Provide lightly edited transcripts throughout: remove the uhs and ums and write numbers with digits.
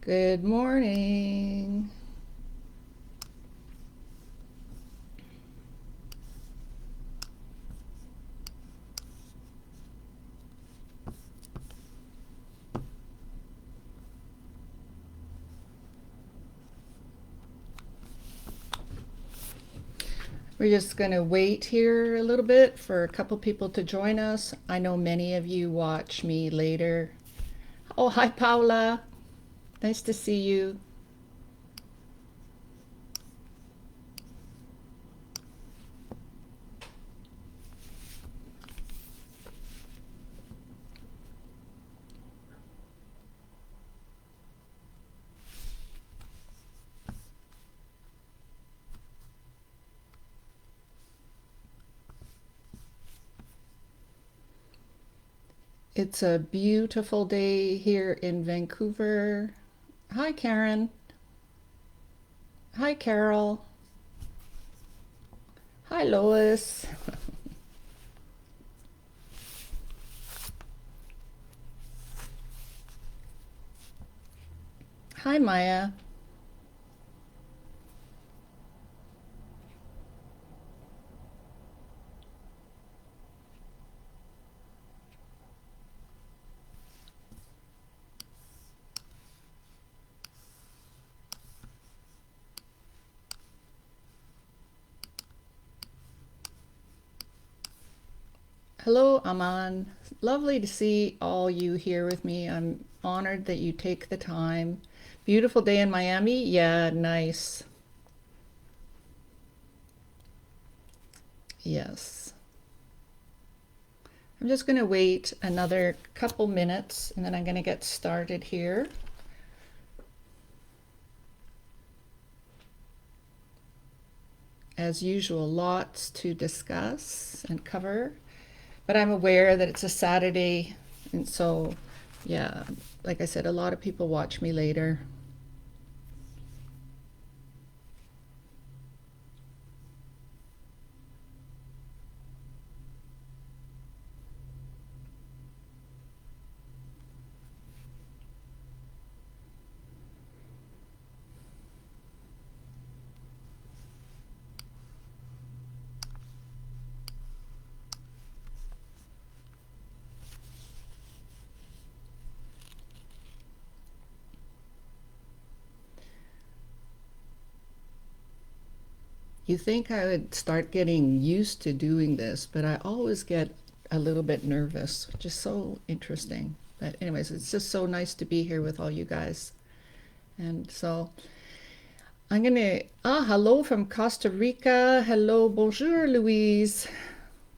Good morning. We're just going to wait here a little bit for a couple people to join us. I know many of you watch me later. Oh, hi, Paula. Nice to see you. It's a beautiful day here in Vancouver. Hi, Karen. Hi, Carol. Hi, Lois. Hi, Maya. Hello, Aman. Lovely to see all you here with me. I'm honored that you take the time. Beautiful day in Miami. Yeah, nice. Yes. I'm just going to wait another couple minutes and then I'm going to get started here. As usual, lots to discuss and cover, but I'm aware that it's a Saturday, and so, yeah, like I said, a lot of people watch me later. You think I would start getting used to doing this, but I always get a little bit nervous, which is so interesting. But, anyways, it's just so nice to be here with all you guys. And so I'm going to, hello from Costa Rica. Hello, bonjour, Louise.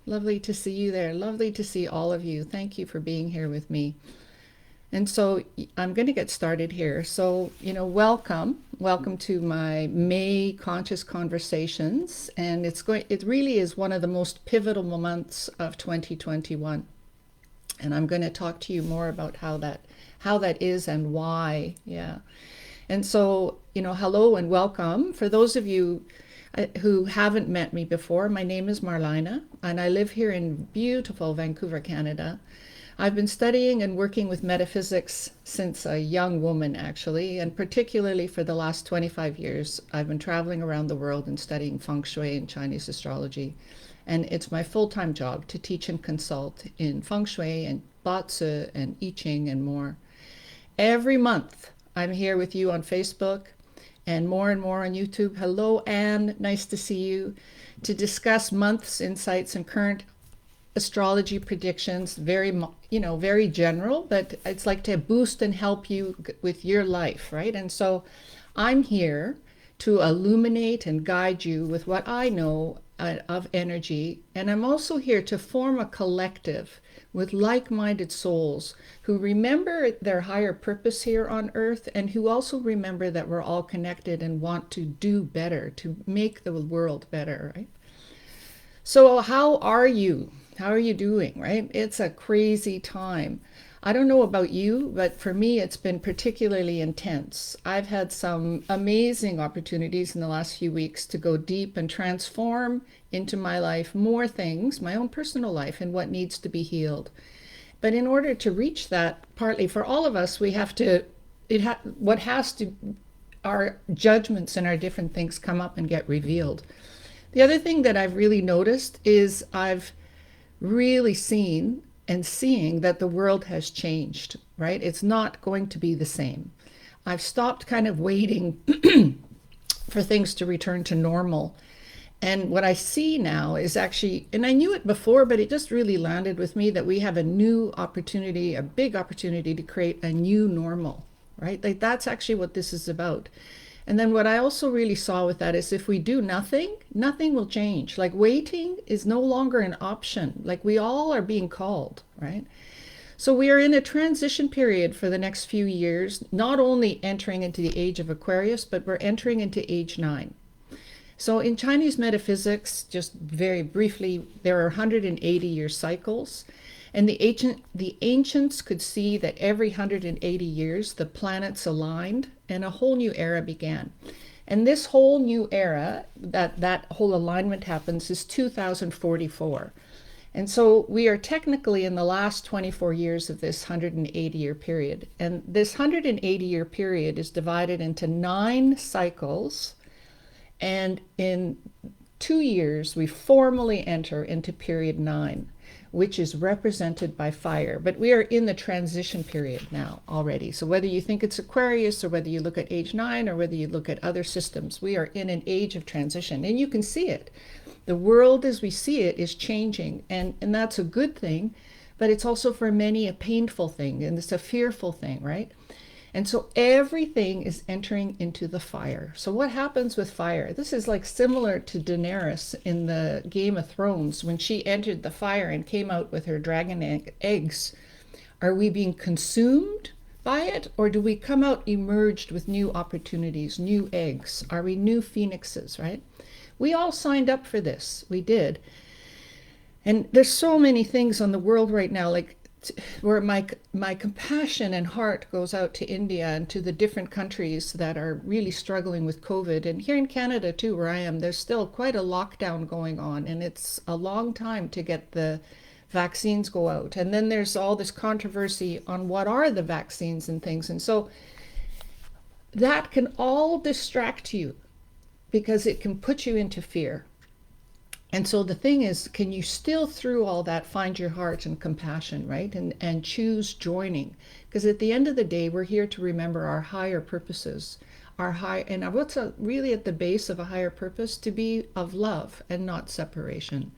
Lovely to see you there. Lovely to see all of you. Thank you for being here with me. And so I'm going to get started here. So, welcome. Welcome to my May Conscious Conversations. And it really is one of the most pivotal months of 2021. And I'm going to talk to you more about how that is and why. Yeah. And so, hello and welcome. For those of you who haven't met me before, my name is Marlyna, and I live here in beautiful Vancouver, Canada. I've been studying and working with metaphysics since a young woman, actually, and particularly for the last 25 years, I've been traveling around the world and studying feng shui and Chinese astrology. And it's my full time job to teach and consult in feng shui and Batsu and I Ching and more. Every month, I'm here with you on Facebook and more on YouTube. Hello, Anne. Nice to see you. To discuss month's insights and current astrology predictions, very general, but it's like to boost and help you with your life, right? And so I'm here to illuminate and guide you with what I know of energy. And I'm also here to form a collective with like minded souls who remember their higher purpose here on earth and who also remember that we're all connected and want to do better, to make the world better, right? So, how are you? How are you doing, right? It's a crazy time. I don't know about you, but for me, it's been particularly intense. I've had some amazing opportunities in the last few weeks to go deep and transform into my life more things, my own personal life, and what needs to be healed. But in order to reach that, partly for all of us, we have to what has to, our judgments and our different things come up and get revealed. The other thing that I've really noticed is I've really seen and seeing that the world has changed, right? It's not going to be the same. I've stopped kind of waiting for things to return to normal. And what I see now is actually, and I knew it before, but it just really landed with me that we have a new opportunity, a big opportunity to create a new normal, right? Like that's actually what this is about. And then what I also really saw with that is if we do nothing, nothing will change. Like waiting is no longer an option. Like we all are being called, right? So we are in a transition period for the next few years, not only entering into the age of Aquarius, but we're entering into age 9. So in Chinese metaphysics, just very briefly, there are 180-year cycles. And the ancients could see that every 180 years, the planets aligned and a whole new era began. And this whole new era, that whole alignment happens, is 2044. And so we are technically in the last 24 years of this 180-year period. And this 180-year period is divided into 9 cycles. And in 2 years, we formally enter into period 9, which is represented by fire. But we are in the transition period now already. So whether you think it's Aquarius or whether you look at age 9 or whether you look at other systems, we are in an age of transition. And you can see it. The world as we see it is changing. And that's a good thing, but it's also for many a painful thing. And it's a fearful thing, right? And so everything is entering into the fire. So what happens with fire? This is like similar to Daenerys in the Game of Thrones when she entered the fire and came out with her dragon eggs. Are we being consumed by it, or do we come out emerged with new opportunities, new eggs? Are we new phoenixes, right? We all signed up for this. We did. And there's so many things on the world right now, like where my compassion and heart goes out to India and to the different countries that are really struggling with COVID. And here in Canada too, where I am, there's still quite a lockdown going on, and it's a long time to get the vaccines go out. And then there's all this controversy on what are the vaccines and things. And so that can all distract you because it can put you into fear. And so the thing is, can you still through all that find your heart and compassion, right? And choose joining? Because at the end of the day, we're here to remember our higher purposes, and what's really at the base of a higher purpose? To be of love and not separation.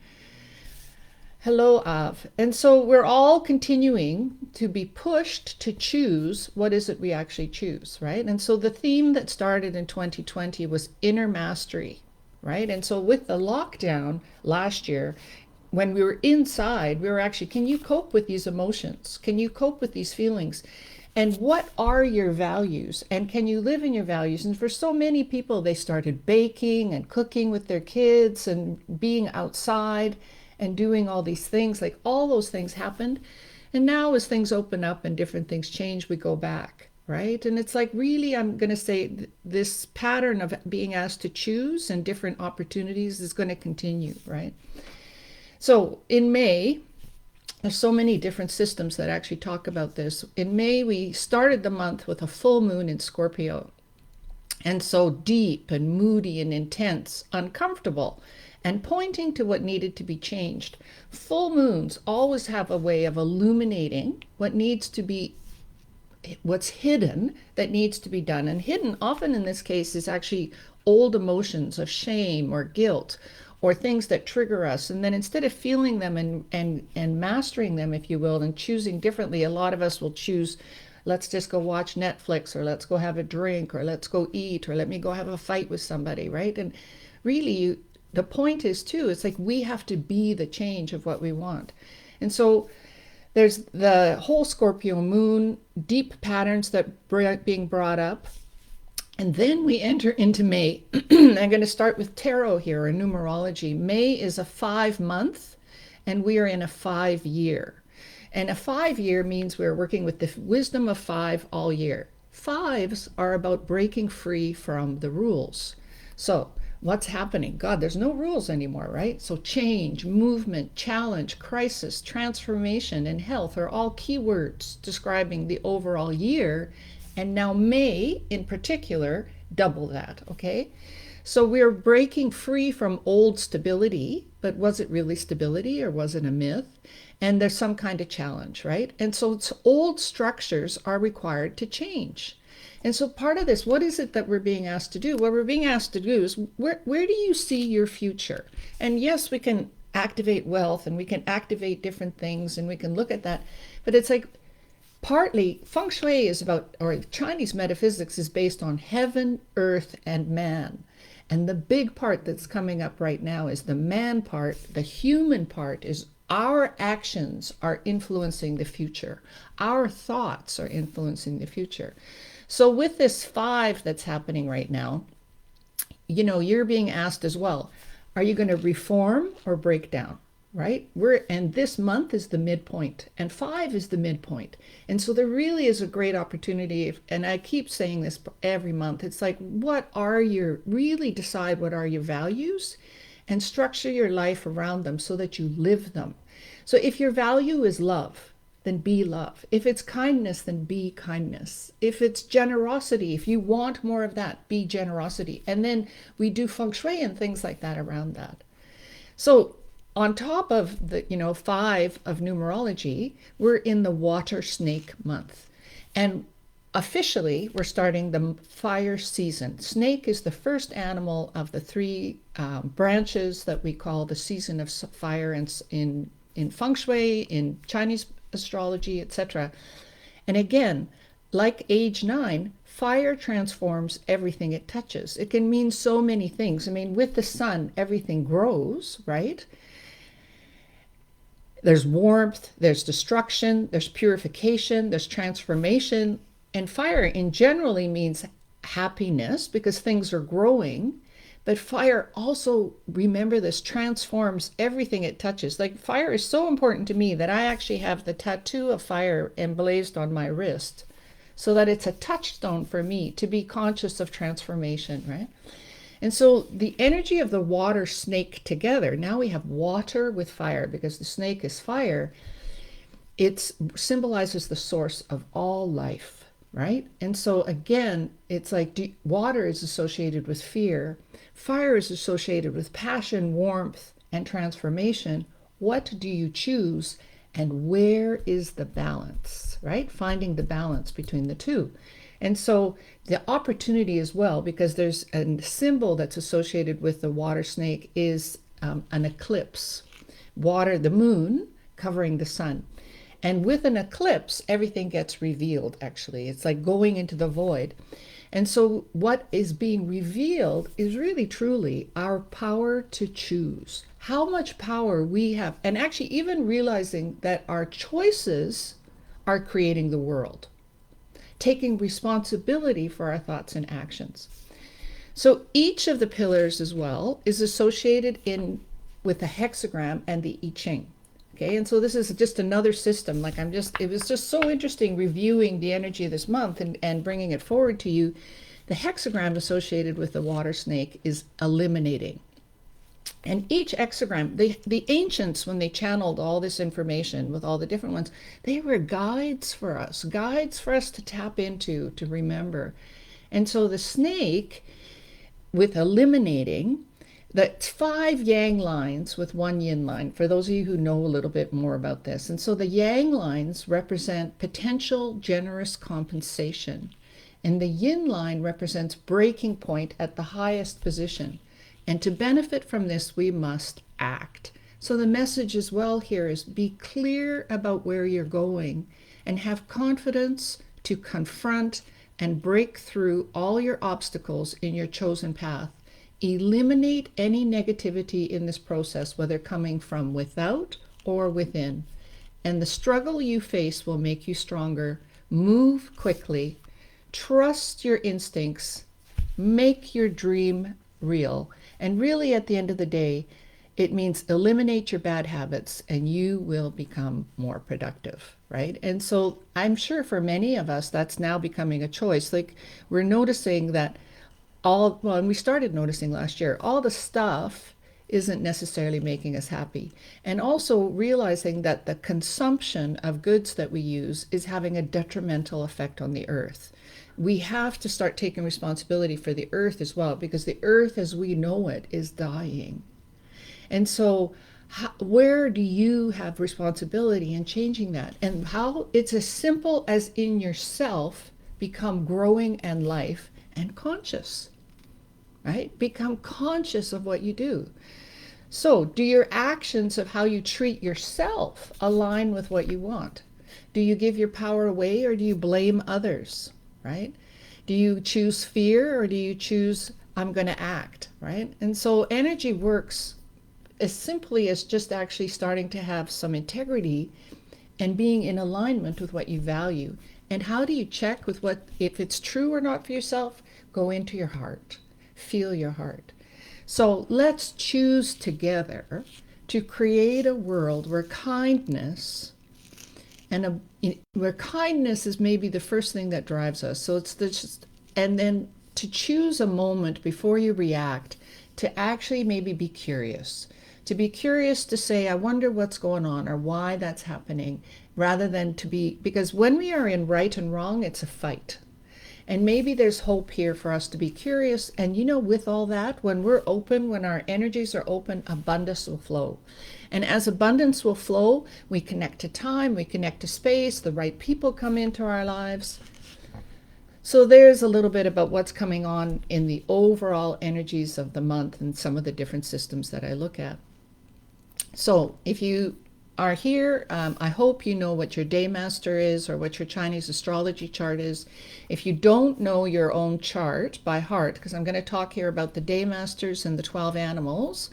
Hello, Av. And so we're all continuing to be pushed to choose what is it we actually choose, right? And so the theme that started in 2020 was inner mastery. Right? And so with the lockdown last year, when we were inside, we were actually, can you cope with these emotions? Can you cope with these feelings? And what are your values? And can you live in your values? And for so many people, they started baking and cooking with their kids and being outside and doing all these things. Like all those things happened. And now as things open up and different things change, we go back. Right? And it's like really, I'm going to say this pattern of being asked to choose and different opportunities is going to continue, right? So in May, there's so many different systems that actually talk about this. In May, we started the month with a full moon in Scorpio. And so deep and moody and intense, uncomfortable, and pointing to what needed to be changed. Full moons always have a way of illuminating what needs to be, what's hidden that needs to be done. And hidden often in this case is actually old emotions of shame or guilt or things that trigger us. And then instead of feeling them and mastering them, if you will, and choosing differently, a lot of us will choose, let's just go watch Netflix, or let's go have a drink, or let's go eat, or let me go have a fight with somebody, right? And really, the point is too, it's like we have to be the change of what we want. And so there's the whole Scorpio moon, deep patterns that are being brought up. And then we enter into May. I'm going to start with tarot here, or numerology. May is a 5-month, and we are in a 5-year. And a 5-year means we're working with the wisdom of 5 all year. 5s are about breaking free from the rules. So what's happening? God, there's no rules anymore, right? So change, movement, challenge, crisis, transformation, and health are all keywords describing the overall year And now May, in particular, double that, okay? So we're breaking free from old stability, but was it really stability or was it a myth? And there's some kind of challenge, right? And so it's old structures are required to change. And so part of this, what is it that we're being asked to do? What we're being asked to do is where do you see your future? And yes, we can activate wealth and we can activate different things and we can look at that. But it's like partly feng shui is about, or Chinese metaphysics is based on heaven, earth, and man. And the big part that's coming up right now is the man part, the human part is our actions are influencing the future. Our thoughts are influencing the future. So with this 5 that's happening right now, you're being asked as well, are you going to reform or break down? Right? And this month is the midpoint, and 5 is the midpoint. And so there really is a great opportunity, and I keep saying this every month, it's like, really decide what are your values and structure your life around them so that you live them. So if your value is love, then be love. If it's kindness, then be kindness. If it's generosity, if you want more of that, be generosity. And then we do feng shui and things like that around that. So on top of the 5 of numerology, we're in the water snake month. And officially, we're starting the fire season. Snake is the first animal of the 3 branches that we call the season of fire in feng shui, in Chinese astrology, etc. And again, like age 9, fire transforms everything it touches. It can mean so many things. I mean, with the sun, everything grows, right? There's warmth, there's destruction, there's purification, there's transformation. And fire in generally means happiness because things are growing. But fire also, remember this, transforms everything it touches. Like fire is so important to me that I actually have the tattoo of fire emblazoned on my wrist so that it's a touchstone for me to be conscious of transformation, right? And so the energy of the water snake together, now we have water with fire because the snake is fire. It symbolizes the source of all life, right? And so again, it's like water is associated with fear. Fire is associated with passion, warmth, and transformation. What do you choose? And where is the balance, right? Finding the balance between the two. And so the opportunity as well, because there's a symbol that's associated with the water snake is an eclipse. Water, the moon covering the sun. And with an eclipse, everything gets revealed, actually. It's like going into the void. And so what is being revealed is really truly our power to choose. How much power we have. And actually even realizing that our choices are creating the world. Taking responsibility for our thoughts and actions. So each of the pillars as well is associated with the hexagram and the I Ching. Okay, and so this is just another system. Like it was just so interesting reviewing the energy of this month and bringing it forward to you. The hexagram associated with the water snake is eliminating. And each hexagram, the ancients, when they channeled all this information with all the different ones, they were guides for us to tap into, to remember. And so the snake, with eliminating, that's 5 yang lines with 1 yin line, for those of you who know a little bit more about this. And so the yang lines represent potential generous compensation. And the yin line represents breaking point at the highest position. And to benefit from this, we must act. So the message as well here is be clear about where you're going and have confidence to confront and break through all your obstacles in your chosen path. Eliminate any negativity in this process, whether coming from without or within. And the struggle you face will make you stronger. Move quickly. Trust your instincts. Make your dream real. And really, at the end of the day, it means eliminate your bad habits and you will become more productive, right? And so I'm sure for many of us, that's now becoming a choice. Like we're noticing that and we started noticing last year, all the stuff isn't necessarily making us happy. And also realizing that the consumption of goods that we use is having a detrimental effect on the earth. We have to start taking responsibility for the earth as well, because the earth as we know it is dying. And so, where do you have responsibility in changing that? And how it's as simple as in yourself become growing and life and conscious, right? Become conscious of what you do. So, do your actions of how you treat yourself align with what you want? Do you give your power away or do you blame others, right? Do you choose fear or do you choose, I'm going to act, right? And so, energy works as simply as just actually starting to have some integrity and being in alignment with what you value. And how do you check with what, if it's true or not for yourself? Go into your heart, feel your heart. So let's choose together to create a world where kindness where kindness is maybe the first thing that drives us. So it's just, and then to choose a moment before you react to actually maybe be curious. To be curious to say, I wonder what's going on or why that's happening, rather than to be, because when we are in right and wrong, it's a fight. And maybe there's hope here for us to be curious. And with all that, when we're open, when our energies are open, abundance will flow. And as abundance will flow, we connect to time, we connect to space, the right people come into our lives. So there's a little bit about what's coming on in the overall energies of the month and some of the different systems that I look at. So if you are here, I hope you know what your day master is or what your Chinese astrology chart is. If you don't know your own chart by heart, because I'm going to talk here about the day masters and the 12 animals,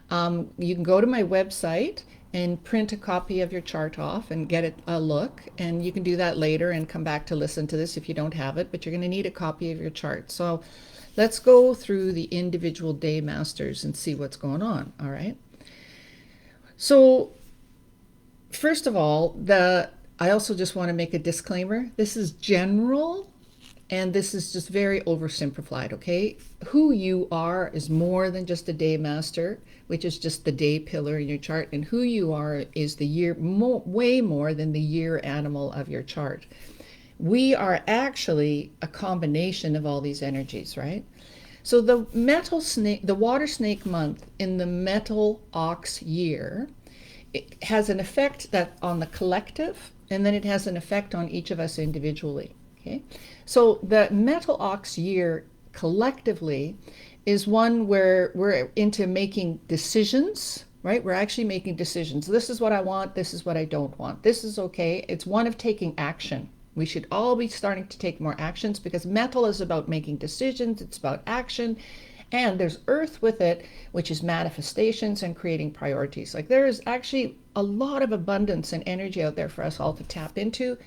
you can go to my website and print a copy of your chart off and get a look. And you can do that later and come back to listen to this if you don't have it, but you're going to need a copy of your chart. So let's go through the individual day masters and see what's going on. All right. So first of all, I also just want to make a disclaimer. This is general and this is just very oversimplified, okay? Who you are is more than just a day master, which is just the day pillar in your chart, and who you are is the year, way more than the year animal of your chart. We are actually a combination of all these energies, right? So the water snake month in the metal ox year, it has an effect that on the collective, and then it has an effect on each of us individually. Okay, so the metal ox year collectively is one where we're into making decisions, right? We're actually making decisions. This is what I want. This is what I don't want. This is okay. It's one of taking action. We should all be starting to take more actions, because metal is about making decisions. It's about action. And there's earth with it, which is manifestations and creating priorities. Like, there is actually a lot of abundance and energy out there for us all to tap into.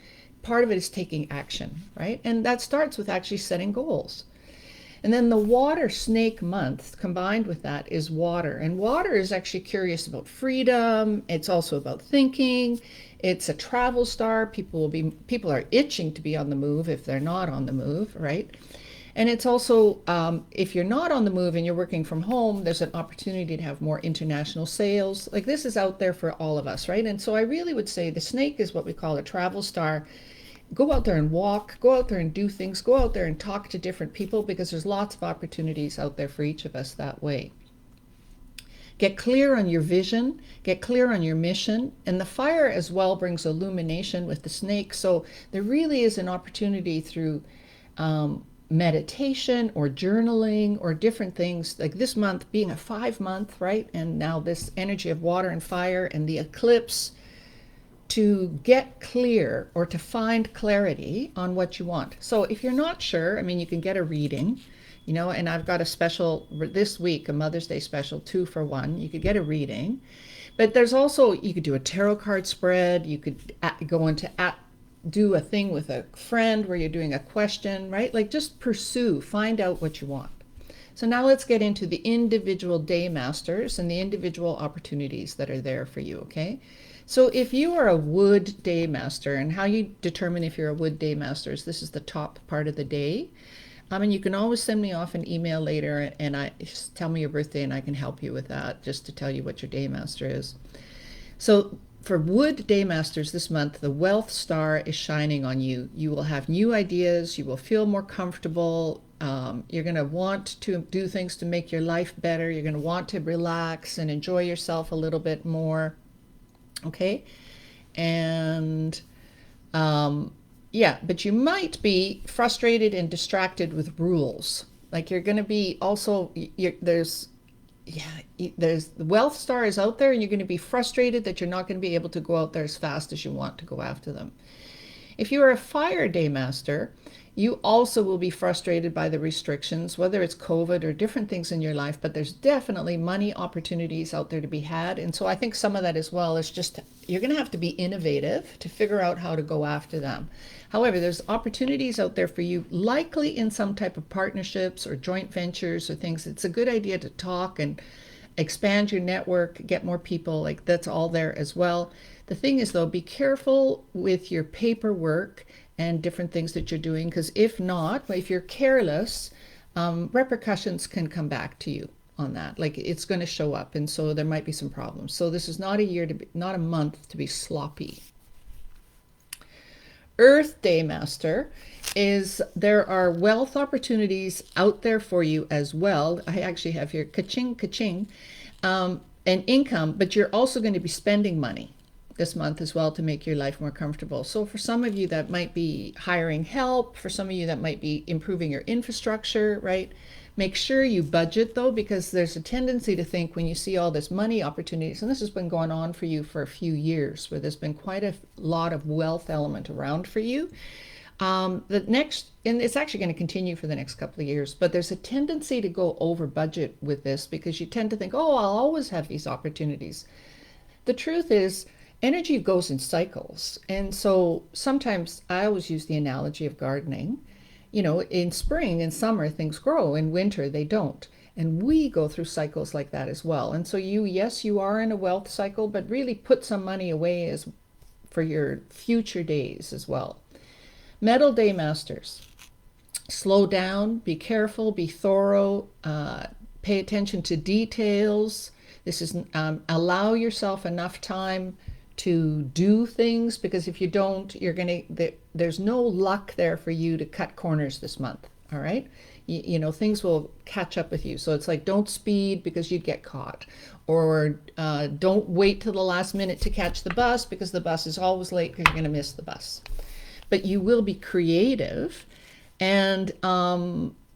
Part of it is taking action, right? And that starts with actually setting goals. And then the water snake month combined with that is water. And water is actually curious about freedom. It's also about thinking. It's a travel star. People are itching to be on the move if they're not on the move, right? And it's also, if you're not on the move and you're working from home, there's an opportunity to have more international sales. Like, this is out there for all of us, right? And so I really would say the snake is what we call a travel star. Go out there and walk, go out there and do things, go out there and talk to different people, because there's lots of opportunities out there for each of us that way. Get clear on your vision, get clear on your mission, and the fire as well brings illumination with the snake. So there really is an opportunity through meditation or journaling or different things, like this month being a 5-month, right? And now this energy of water and fire and the eclipse, to get clear or to find clarity on what you want. So if you're not sure, I mean, you can get a reading, and I've got a special this week, a Mother's Day special, 2 for 1. You could get a reading, but there's also, you could do a tarot card spread. You could go into do a thing with a friend where you're doing a question, right? Like, just find out what you want. So now let's get into the individual day masters and the individual opportunities that are there for you, okay? So if you are a wood day master, and how you determine if you're a wood day master is, this is the top part of the day. And you can always send me off an email later, and I just tell me your birthday, and I can help you with that, just to tell you what your Daymaster is. So for Wood Daymasters this month, the wealth star is shining on you. You will have new ideas. You will feel more comfortable. You're going to want to do things to make your life better. You're going to want to relax and enjoy yourself a little bit more. Okay? And yeah, but you might be frustrated and distracted with rules. Like you're going to be also, there's the wealth star is out there, and you're going to be frustrated that you're not going to be able to go out there as fast as you want to go after them. If you are a fire day master, you also will be frustrated by the restrictions, whether it's COVID or different things in your life, but there's definitely money opportunities out there to be had. And so I think some of that as well is just you're going to have to be innovative to figure out how to go after them. However, there's opportunities out there for you, likely in some type of partnerships or joint ventures or things. It's a good idea to talk and expand your network, get more people. Like that's all there as well. The thing is, though, be careful with your paperwork and different things that you're doing, because if not, if you're careless, repercussions can come back to you on that. Like it's going to show up, and so there might be some problems. So this is not a year to be, not a month to be sloppy. Earth Day Master is there are wealth opportunities out there for you as well. I actually have here ka-ching, ka-ching, and income, but you're also going to be spending money this month as well to make your life more comfortable. So for some of you that might be hiring help, for some of you that might be improving your infrastructure, right? Make sure you budget though, because there's a tendency to think when you see all this money opportunities, and this has been going on for you for a few years, where there's been quite a lot of wealth element around for you. The next, and it's actually going to continue for the next couple of years, but there's a tendency to go over budget with this because you tend to think, oh, I'll always have these opportunities. The truth is, energy goes in cycles. And so sometimes I always use the analogy of gardening. You know, in spring and summer, things grow. In winter, they don't. And we go through cycles like that as well. And so yes, you are in a wealth cycle, but really put some money away as for your future days as well. Metal Day Masters. Slow down, be careful, be thorough, pay attention to details. This is allow yourself enough time to do things, because if you don't, you're going to, there's no luck there for you to cut corners this month. All right. You know, things will catch up with you. So it's like, don't speed because you'd get caught, or don't wait till the last minute to catch the bus because the bus is always late because you're going to miss the bus. But you will be creative, and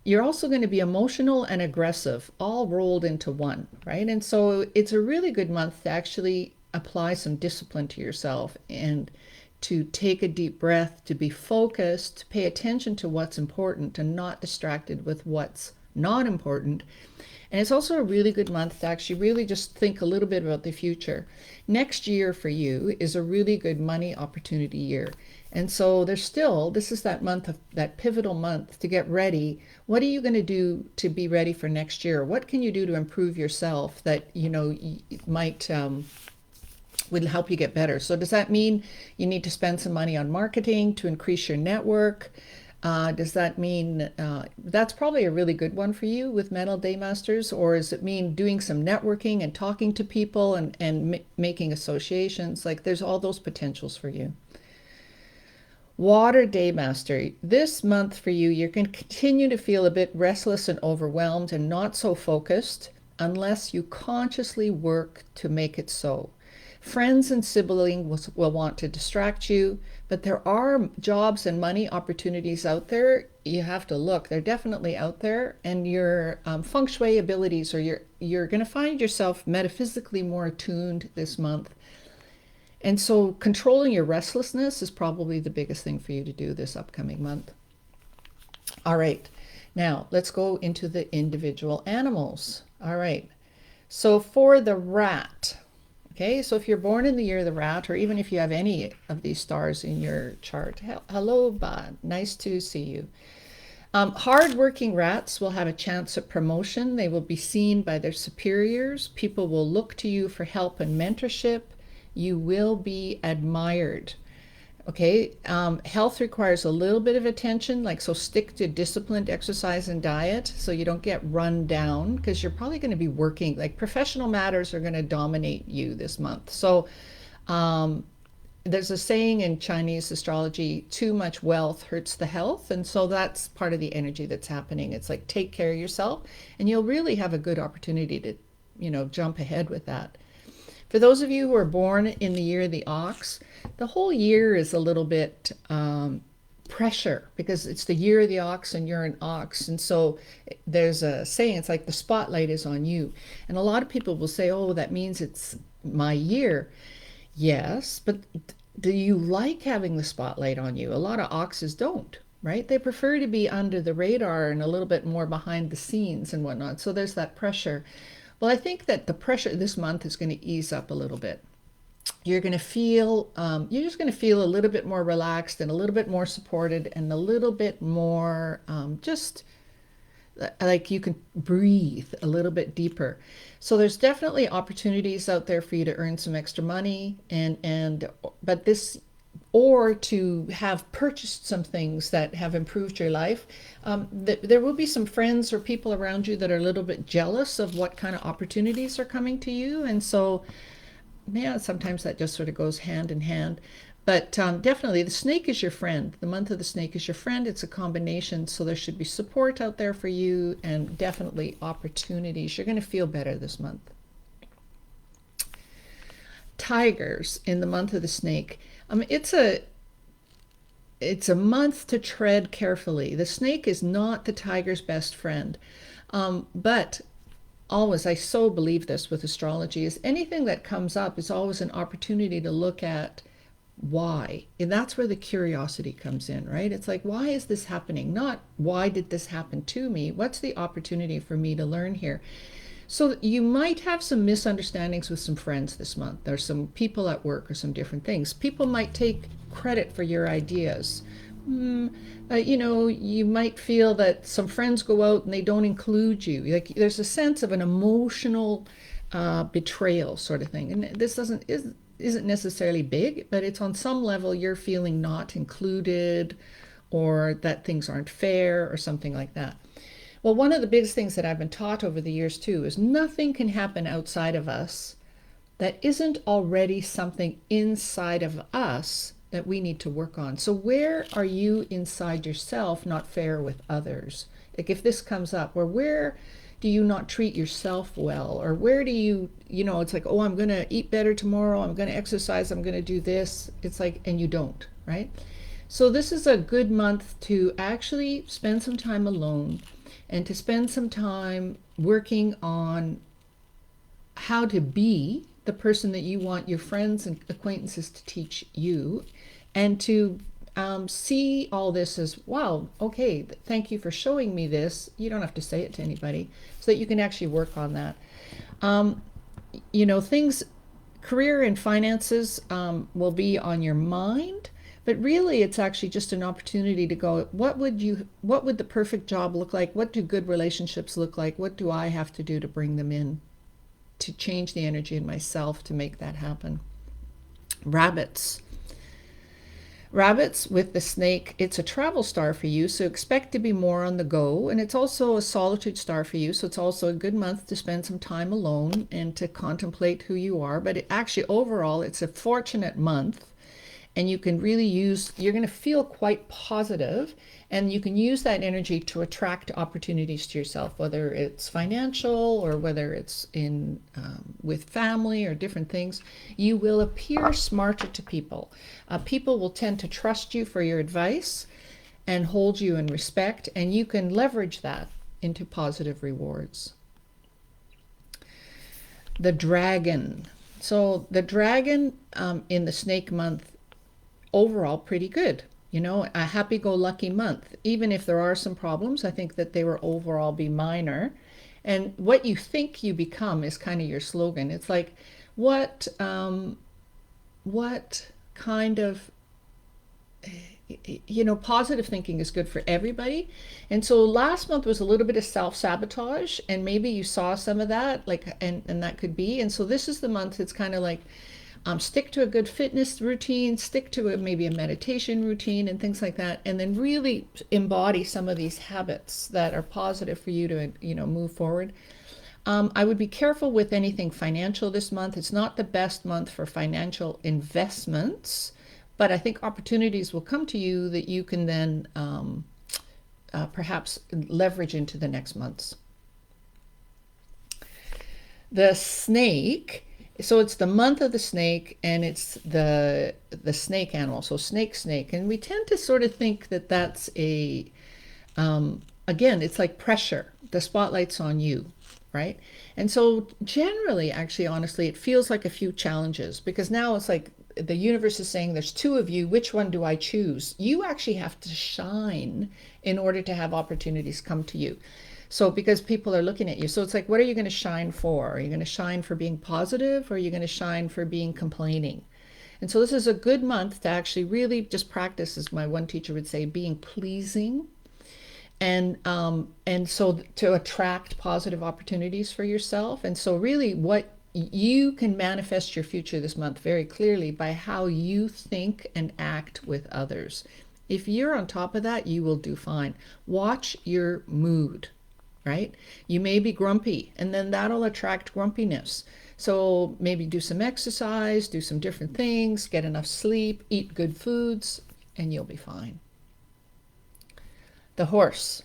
you're also going to be emotional and aggressive, all rolled into one, right? And so it's a really good month to actually apply some discipline to yourself and to take a deep breath, to be focused, to pay attention to what's important and not distracted with what's not important. And it's also a really good month to actually really just think a little bit about the future. Next year for you is a really good money opportunity year. And so there's still, this is that month of that pivotal month to get ready. What are you going to do to be ready for next year? What can you do to improve yourself that, you know, might would help you get better? So does that mean you need to spend some money on marketing to increase your network? Does that mean that's probably a really good one for you with Metal Day Masters? Or does it mean doing some networking and talking to people and making associations? Like there's all those potentials for you. Water Day Master, this month for you, you're going to continue to feel a bit restless and overwhelmed and not so focused unless you consciously work to make it so. Friends and siblings will want to distract you, but there are jobs and money opportunities out there. You have to look. They're definitely out there, and your feng shui abilities, or you're going to find yourself metaphysically more attuned this month. And so controlling your restlessness is probably the biggest thing for you to do this upcoming month. All right, now let's go into the individual animals. All right, so for the rat, okay, so if you're born in the year of the rat, or even if you have any of these stars in your chart, hello, bud, nice to see you. Hardworking rats will have a chance at promotion. They will be seen by their superiors. People will look to you for help and mentorship. You will be admired. Okay, health requires a little bit of attention, like so stick to disciplined exercise and diet so you don't get run down because you're probably going to be working, like professional matters are going to dominate you this month. So um, there's a saying in Chinese astrology, too much wealth hurts the health. And so that's part of the energy that's happening. It's like take care of yourself and you'll really have a good opportunity to, jump ahead with that. For those of you who are born in the year of the ox, the whole year is a little bit pressure because it's the year of the ox and you're an ox. And so there's a saying, it's like the spotlight is on you. And a lot of people will say, oh, that means it's my year. Yes, but do you like having the spotlight on you? A lot of oxes don't, right? They prefer to be under the radar and a little bit more behind the scenes and whatnot. So there's that pressure. Well, I think that the pressure this month is going to ease up a little bit. You're going to feel, you're just going to feel a little bit more relaxed and a little bit more supported and a little bit more just like you can breathe a little bit deeper. So there's definitely opportunities out there for you to earn some extra money and but this or to have purchased some things that have improved your life. There will be some friends or people around you that are a little bit jealous of what kind of opportunities are coming to you. And so, yeah, sometimes that just sort of goes hand in hand. But definitely, the snake is your friend. The month of the snake is your friend. It's a combination. So there should be support out there for you and definitely opportunities. You're going to feel better this month. Tigers in the month of the snake. It's a month to tread carefully. The snake is not the tiger's best friend. But always, I so believe this with astrology, is anything that comes up is always an opportunity to look at why. And that's where the curiosity comes in, right? It's like, why is this happening? Not why did this happen to me? What's the opportunity for me to learn here? So you might have some misunderstandings with some friends this month. There's some people at work or some different things. People might take credit for your ideas. You might feel that some friends go out and they don't include you. Like there's a sense of an emotional betrayal sort of thing. And this isn't necessarily big, but it's on some level you're feeling not included or that things aren't fair or something like that. Well, one of the biggest things that I've been taught over the years too is nothing can happen outside of us that isn't already something inside of us that we need to work on. So where are you inside yourself not fair with others? Like if this comes up, or where do you not treat yourself well? Or where do you, it's like, oh, I'm going to eat better tomorrow. I'm going to exercise. I'm going to do this. It's like, and you don't, right? So this is a good month to actually spend some time alone and to spend some time working on how to be the person that you want your friends and acquaintances to teach you, and to see all this as, wow, okay, thank you for showing me this. You don't have to say it to anybody, so that you can actually work on that. Things, career and finances will be on your mind. But really, it's actually just an opportunity to go, what would the perfect job look like? What do good relationships look like? What do I have to do to bring them in, to change the energy in myself to make that happen? Rabbits. Rabbits with the snake, it's a travel star for you, so expect to be more on the go. And it's also a solitude star for you, so it's also a good month to spend some time alone and to contemplate who you are. But overall, it's a fortunate month. And you can really you're going to feel quite positive, and you can use that energy to attract opportunities to yourself, whether it's financial or whether it's in with family or different things. You will appear smarter to people. People will tend to trust you for your advice and hold you in respect, and you can leverage that into positive rewards. The dragon. So the dragon in the snake month, overall pretty good, a happy-go-lucky month. Even if there are some problems, I think that they will overall be minor. And what you think you become is kind of your slogan. It's like, what kind of positive thinking is good for everybody. And so last month was a little bit of self-sabotage, and maybe you saw some of that, like, and that could be. And so this is the month it's kind of like, Stick to a good fitness routine, stick to maybe a meditation routine and things like that, and then really embody some of these habits that are positive for you to, move forward. I would be careful with anything financial this month. It's not the best month for financial investments, but I think opportunities will come to you that you can then perhaps leverage into the next months. The snake, so it's the month of the snake, and it's the snake animal, so snake, and we tend to sort of think that that's a again, it's like pressure. The spotlight's on you, right? And so generally, actually, honestly, it feels like a few challenges, because now it's like the universe is saying there's two of you. Which one do I choose? You actually have to shine in order to have opportunities come to you. So because people are looking at you. So it's like, what are you going to shine for? Are you going to shine for being positive, or are you going to shine for being complaining? And so this is a good month to actually really just practice, as my one teacher would say, being pleasing, and so to attract positive opportunities for yourself. And so really, what you can manifest your future this month very clearly by how you think and act with others. If you're on top of that, you will do fine. Watch your mood, right? You may be grumpy, and then that'll attract grumpiness. So maybe do some exercise, do some different things, get enough sleep, eat good foods, and you'll be fine. The horse.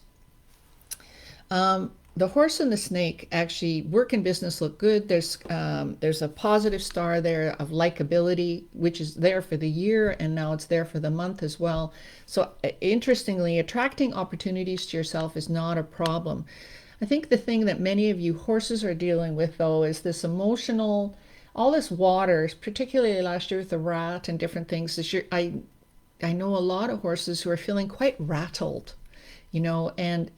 The horse and the snake actually work in business, look good. There's a positive star there of likability, which is there for the year, and now it's there for the month as well. So interestingly, attracting opportunities to yourself is not a problem. I think the thing that many of you horses are dealing with, though, is this emotional, all this water, particularly last year with the rat and different things. This year, I know a lot of horses who are feeling quite rattled, and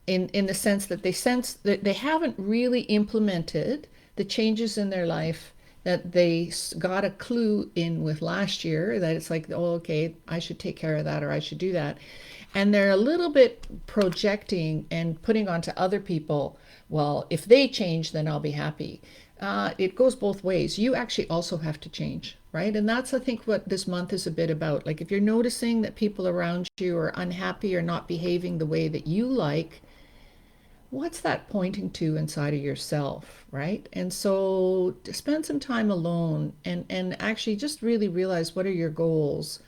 in the sense that they sense that they haven't really implemented the changes in their life that they got a clue in with last year, that it's like, oh, okay, I should take care of that, or I should do that. And they're a little bit projecting and putting onto other people, well, if they change, then I'll be happy. It goes both ways. You actually also have to change, right? And that's, I think, what this month is a bit about. Like, if you're noticing that people around you are unhappy or not behaving the way that you like, what's that pointing to inside of yourself, right? And so to spend some time alone and actually just really realize what are your goals,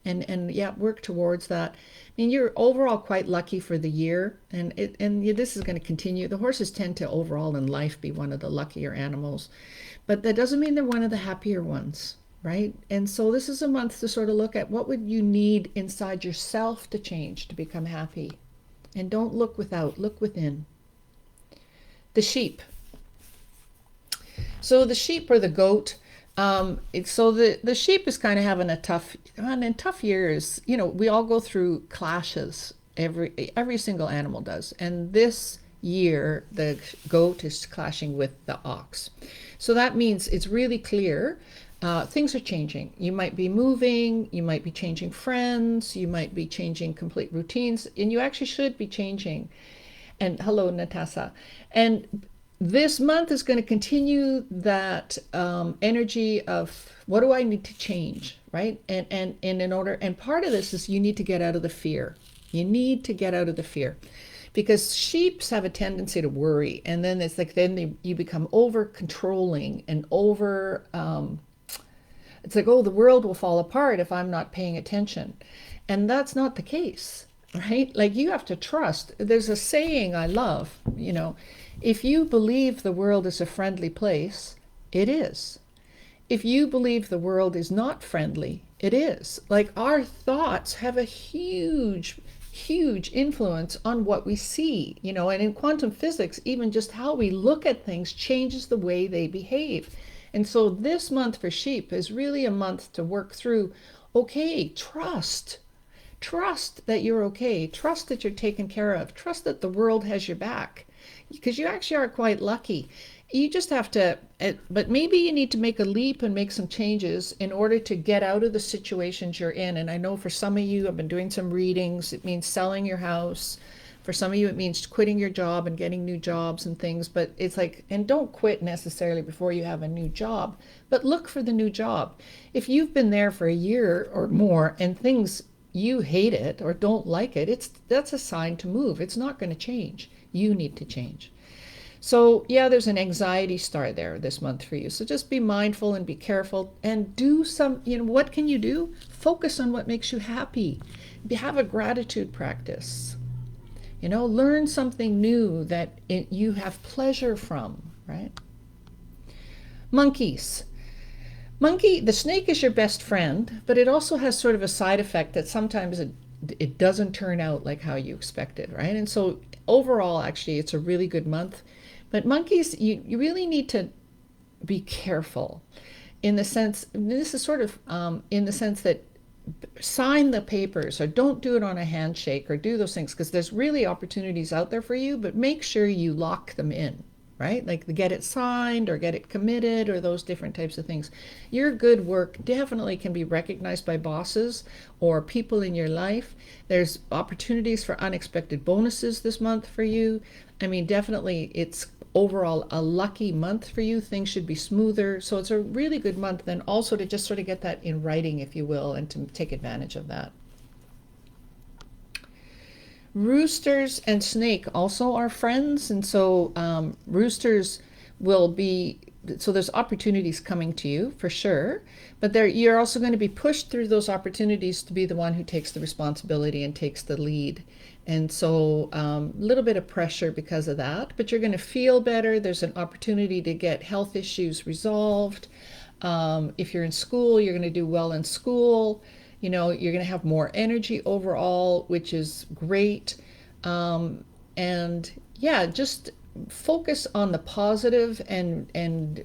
and yeah, work towards that. I mean, you're overall quite lucky for the year, and this is going to continue. The horses tend to overall in life be one of the luckier animals, but that doesn't mean they're one of the happier ones, right? And so this is a month to sort of look at what would you need inside yourself to change to become happy. And don't look without, look within. The sheep. So the sheep, or the goat, so the sheep is kind of having a tough, and in tough years, we all go through clashes. Every single animal does. And this year, the goat is clashing with the ox. So that means it's really clear. Things are changing. You might be moving, you might be changing friends, you might be changing complete routines, and you actually should be changing. And hello, Natasha. And this month is going to continue that energy of what do I need to change, right? And in order, and part of this is you need to get out of the fear. You need to get out of the fear, because sheep have a tendency to worry, and then it's like you become over controlling and over. It's like, oh, the world will fall apart if I'm not paying attention, and that's not the case. Right? Like, you have to trust. There's a saying I love, if you believe the world is a friendly place, it is. If you believe the world is not friendly, it is. Like, our thoughts have a huge, huge influence on what we see, and in quantum physics, even just how we look at things changes the way they behave. And so this month for sheep is really a month to work through, okay, trust that you're okay. Trust that you're taken care of. Trust that the world has your back, because you actually are quite lucky. You just have to, but maybe you need to make a leap and make some changes in order to get out of the situations you're in. And I know for some of you, I've been doing some readings. It means selling your house, For some of you, it means quitting your job and getting new jobs and things. But it's like, and don't quit necessarily before you have a new job, but look for the new job. If you've been there for a year or more and things, you hate it or don't like it, that's a sign to move. It's not going to change. You need to change. So, yeah, there's an anxiety star there this month for you. So just be mindful and be careful and do some, what can you do? Focus on what makes you happy. Have a gratitude practice. Learn something new that you have pleasure from, right? Monkeys. The snake is your best friend, but it also has sort of a side effect that sometimes it doesn't turn out like how you expected, right? And so overall, actually, it's a really good month. But monkeys, you really need to be careful in the sense, this is sort of in the sense that sign the papers or don't do it on a handshake or do those things because there's really opportunities out there for you, but make sure you lock them in, right? Like get it signed or get it committed or those different types of things. Your good work definitely can be recognized by bosses or people in your life. There's opportunities for unexpected bonuses this month for you. I mean, definitely it's overall a lucky month for you. Things should be smoother. So it's a really good month then also to just sort of get that in writing, if you will, and to take advantage of that. Roosters and snake also are friends. And so roosters will be, so there's opportunities coming to you for sure, but you're also going to be pushed through those opportunities to be the one who takes the responsibility and takes the lead. And so a little bit of pressure because of that, but you're going to feel better. There's an opportunity to get health issues resolved. If you're in school, you're going to do well in school. You're going to have more energy overall, which is great. And yeah, just focus on the positive and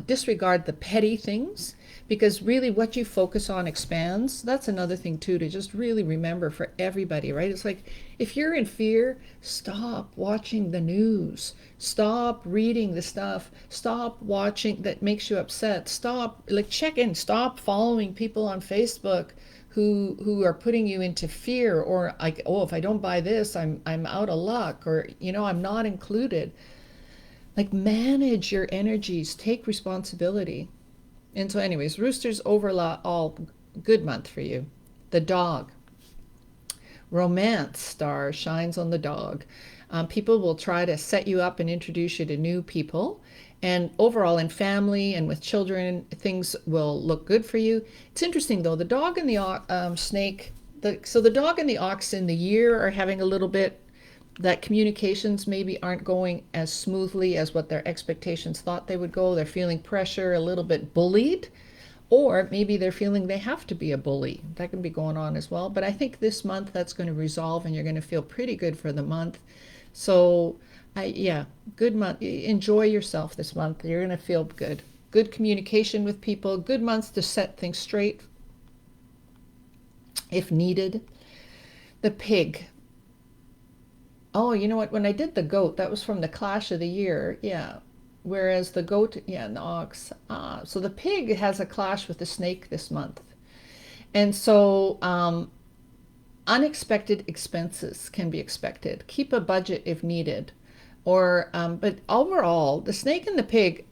disregard the petty things, because really what you focus on expands. That's another thing too, to just really remember for everybody, right? It's like if you're in fear, stop watching the news, stop reading the stuff, stop watching that makes you upset, check in, stop following people on Facebook who are putting you into fear, or like, oh, if I don't buy this, I'm out of luck, or I'm not included. Like, manage your energies, take responsibility. And so anyways, roosters overall good month for you. The dog. Romance star shines on the dog. People will try to set you up and introduce you to new people. And overall in family and with children, things will look good for you. It's interesting though, the dog and the snake, so the dog and the ox in the year are having a little bit that communications maybe aren't going as smoothly as what their expectations thought they would go. They're feeling pressure, a little bit bullied, or maybe they're feeling they have to be a bully. That can be going on as well. But I think this month that's going to resolve and you're going to feel pretty good for the month. So yeah, good month. Enjoy yourself this month. You're going to feel good. Good communication with people, good months to set things straight if needed. The pig. Oh, you know what? When I did the goat, that was from the Clash of the Year. Yeah. Whereas the goat, yeah, and the ox. So the pig has a clash with the snake this month. And so unexpected expenses can be expected. Keep a budget if needed. But overall, the snake and the pig,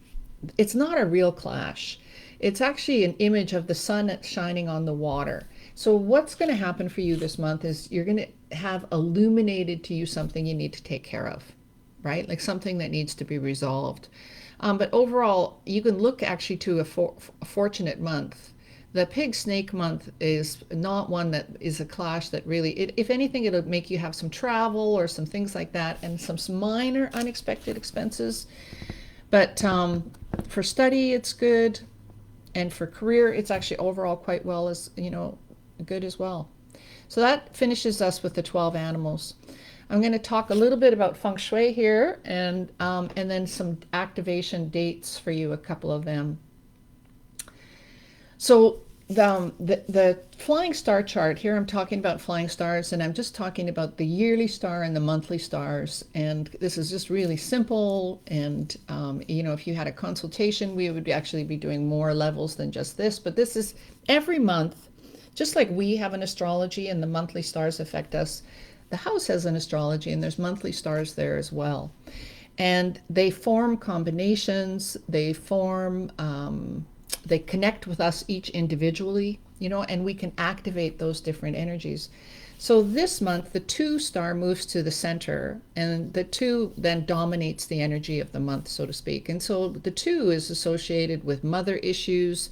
it's not a real clash. It's actually an image of the sun shining on the water. So what's going to happen for you this month is you're going to have illuminated to you something you need to take care of, right? Like something that needs to be resolved. But overall, you can look actually to a fortunate month. The pig snake month is not one that is a clash that really, if anything, it'll make you have some travel or some things like that and some minor unexpected expenses. But for study, it's good. And for career, it's actually overall quite well, as good as well. So that finishes us with the 12 animals. I'm going to talk a little bit about feng shui here and then some activation dates for you, a couple of them. So the flying star chart here, I'm talking about flying stars, and I'm just talking about the yearly star and the monthly stars. And this is just really simple. And, if you had a consultation, we would actually be doing more levels than just this. But this is every month, just like we have an astrology and the monthly stars affect us. the house has an astrology, and there's monthly stars there as well. And they form combinations, they connect with us each individually, and we can activate those different energies. So this month, the 2 star moves to the center, and the 2 then dominates the energy of the month, so to speak. And so the 2 is associated with mother issues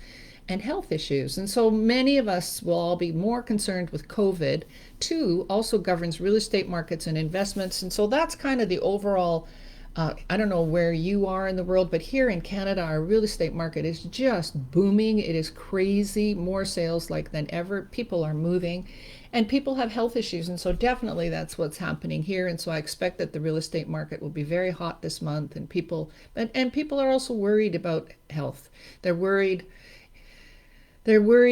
and health issues. And so many of us will all be more concerned with COVID. 2 also governs real estate markets and investments. And so that's kind of the overall, I don't know where you are in the world, but here in Canada, our real estate market is just booming. It is crazy, more sales like than ever. People are moving and people have health issues. And so definitely that's what's happening here. And so I expect that the real estate market will be very hot this month, and people are also worried about health. They're worried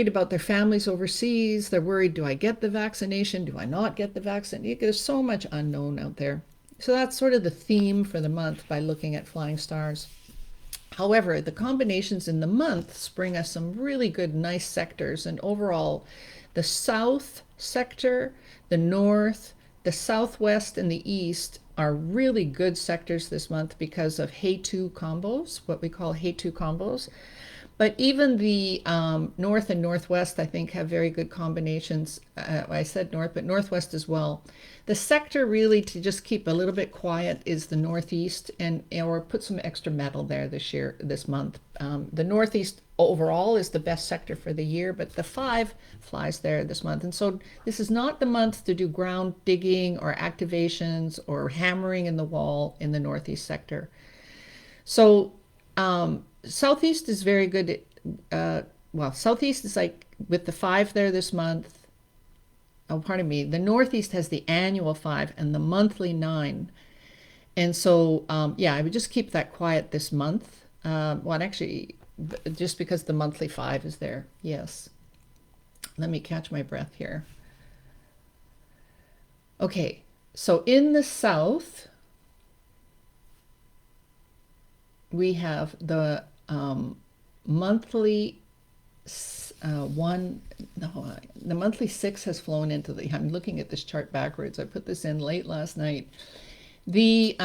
about their families overseas. They're worried, do I get the vaccination? Do I not get the vaccine? There's so much unknown out there. So that's sort of the theme for the month by looking at flying stars. However, the combinations in the months bring us some really good, nice sectors. And overall, the south sector, the north, the southwest, and the east are really good sectors this month because of Hey-2 combos, what we call Hey-2 combos. But even the north and northwest, I think, have very good combinations. I said north, but northwest as well. The sector really to just keep a little bit quiet is the northeast, or put some extra metal there this month. The northeast overall is the best sector for the year, but the 5 flies there this month. And so this is not the month to do ground digging or activations or hammering in the wall in the northeast sector. So southeast is very good. Southeast is like with the 5 there this month. Oh, pardon me. The northeast has the annual 5 and the monthly 9. And so, I would just keep that quiet this month. Actually, just because the monthly 5 is there. Yes. Let me catch my breath here. Okay. So in the south, we have the monthly the monthly 6 has flown into I'm looking at this chart backwards. I put this in late last night. The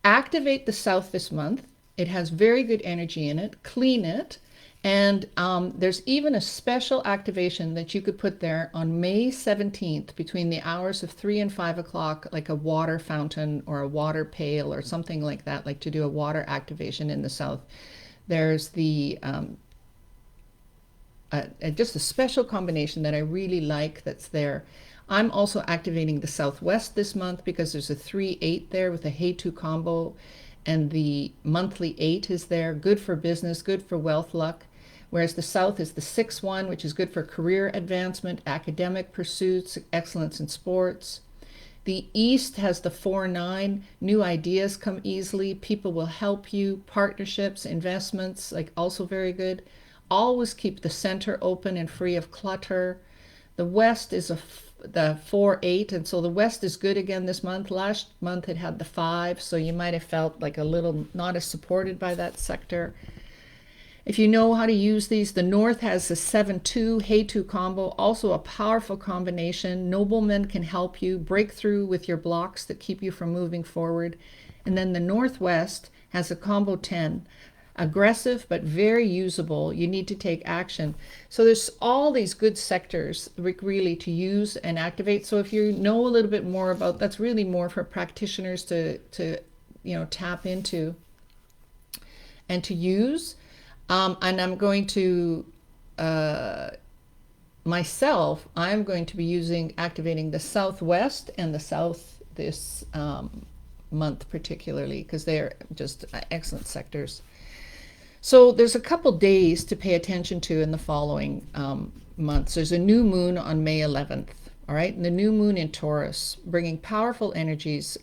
activate the south this month. It has very good energy in it. Clean it. And there's even a special activation that you could put there on May 17th between the hours of 3 and 5 o'clock, like a water fountain or a water pail or something like that, like to do a water activation in the south. There's just a special combination that I really like that's there. I'm also activating the southwest this month because there's a 3-8 there with a Hey-2 combo, and the monthly 8 is there. Good for business, good for wealth luck. Whereas the south is the 6-1, which is good for career advancement, academic pursuits, excellence in sports. The east has the 4-9, new ideas come easily, people will help you, partnerships, investments, like also very good. Always keep the center open and free of clutter. The west is the 4-8, and so the west is good again this month. Last month it had the 5, so you might have felt like a little not as supported by that sector. If you know how to use these, the north has the 7-2 Hey-2 combo, also a powerful combination. Noblemen can help you break through with your blocks that keep you from moving forward. And then the northwest has a combo 10, aggressive but very usable. You need to take action. So there's all these good sectors really to use and activate. So if you know a little bit more about, that's really more for practitioners to tap into and to use. And I'm going to, myself, I'm going to be activating the southwest and the south this month particularly, because they're just excellent sectors. So there's a couple days to pay attention to in the following months. There's a new moon on May 11th, all right? And the new moon in Taurus, bringing powerful energies,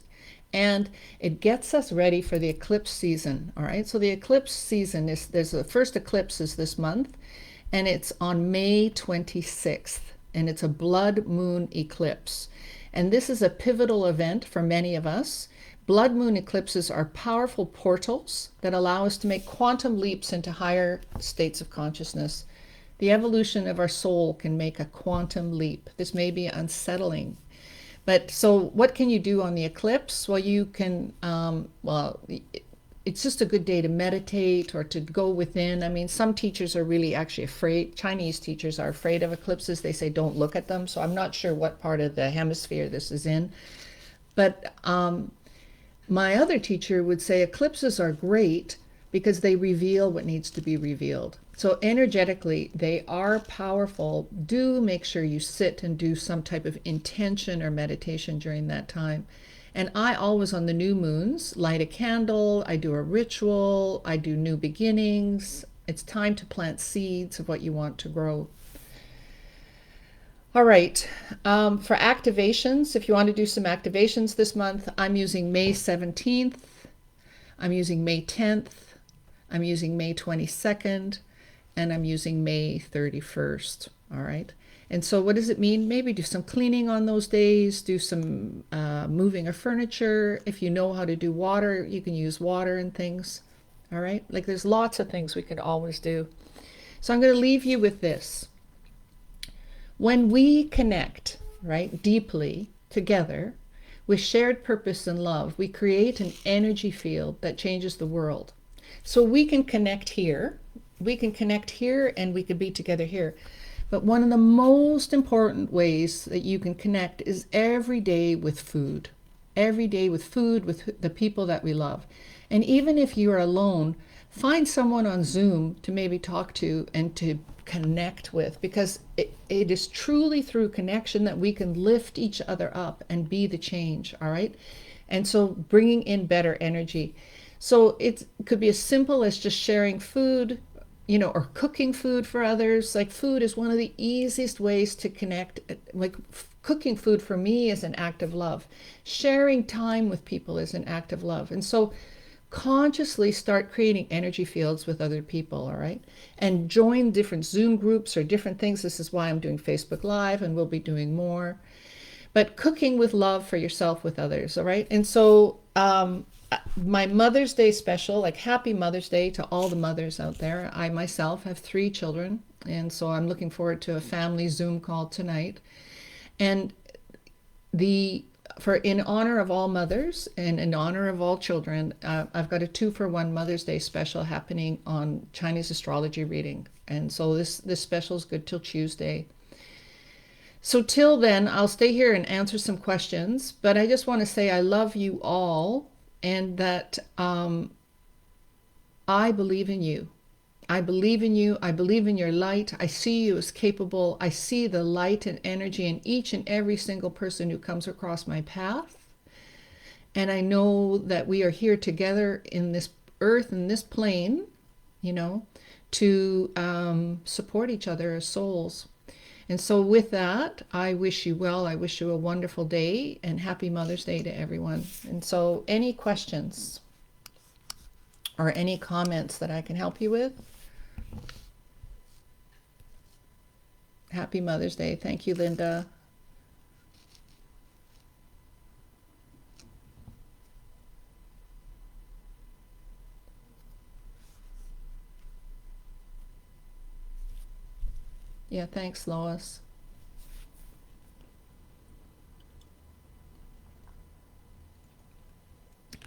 and it gets us ready for the eclipse season, all right? So the eclipse season there's the first eclipse is this month, and it's on May 26th, and it's a blood moon eclipse. And this is a pivotal event for many of us. Blood moon eclipses are powerful portals that allow us to make quantum leaps into higher states of consciousness. The evolution of our soul can make a quantum leap. This may be unsettling. But so what can you do on the eclipse? Well, you can, it's just a good day to meditate or to go within. I mean, some teachers are really actually afraid. Chinese teachers are afraid of eclipses. They say don't look at them. So I'm not sure what part of the hemisphere this is in. But my other teacher would say eclipses are great because they reveal what needs to be revealed. So energetically, they are powerful. Do make sure you sit and do some type of intention or meditation during that time. And I always, on the new moons, light a candle, I do a ritual, I do new beginnings. It's time to plant seeds of what you want to grow. All right, for activations, if you want to do some activations this month, I'm using May 17th, I'm using May 10th, I'm using May 22nd, and I'm using May 31st, all right? And so what does it mean? Maybe do some cleaning on those days, do some moving of furniture. If you know how to do water, you can use water and things, all right? Like there's lots of things we could always do. So I'm going to leave you with this. When we connect, right, deeply together with shared purpose and love, we create an energy field that changes the world. So we can connect here, and we can be together here. But one of the most important ways that you can connect is every day with food. Every day with food, with the people that we love. And even if you are alone, find someone on Zoom to maybe talk to and to connect with, because it is truly through connection that we can lift each other up and be the change, all right? And so bringing in better energy. So it could be as simple as just sharing food, you know, or cooking food for others. Like food is one of the easiest ways to connect. Like cooking food for me is an act of love. Sharing time with people is an act of love. And so consciously start creating energy fields with other people, all right? And join different Zoom groups or different things. This is why I'm doing Facebook Live and we'll be doing more. But cooking with love for yourself with others, all right? And so my Mother's Day special, like happy Mother's Day to all the mothers out there. I myself have 3 children, and so I'm looking forward to a family Zoom call tonight. And in honor of all mothers and in honor of all children, I've got a 2-for-1 Mother's Day special happening on Chinese astrology reading. And so this special is good till Tuesday. So till then, I'll stay here and answer some questions, but I just want to say I love you all and that I believe in you. I believe in you. I believe in your light. I see you as capable. I see the light and energy in each and every single person who comes across my path. And I know that we are here together in this earth, in this plane, you know, to support each other as souls. And so with that, I wish you well. I wish you a wonderful day and happy Mother's Day to everyone. And so any questions or any comments that I can help you with? Happy Mother's Day. Thank you, Linda. Yeah, thanks, Lois.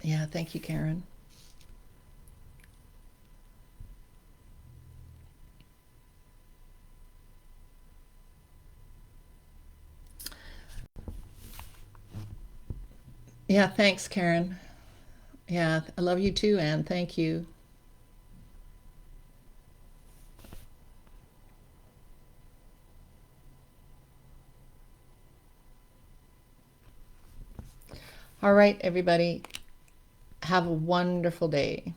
Yeah, thank you, Karen. Yeah, thanks, Karen. Yeah, I love you too, Anne. Thank you. All right, everybody. Have a wonderful day.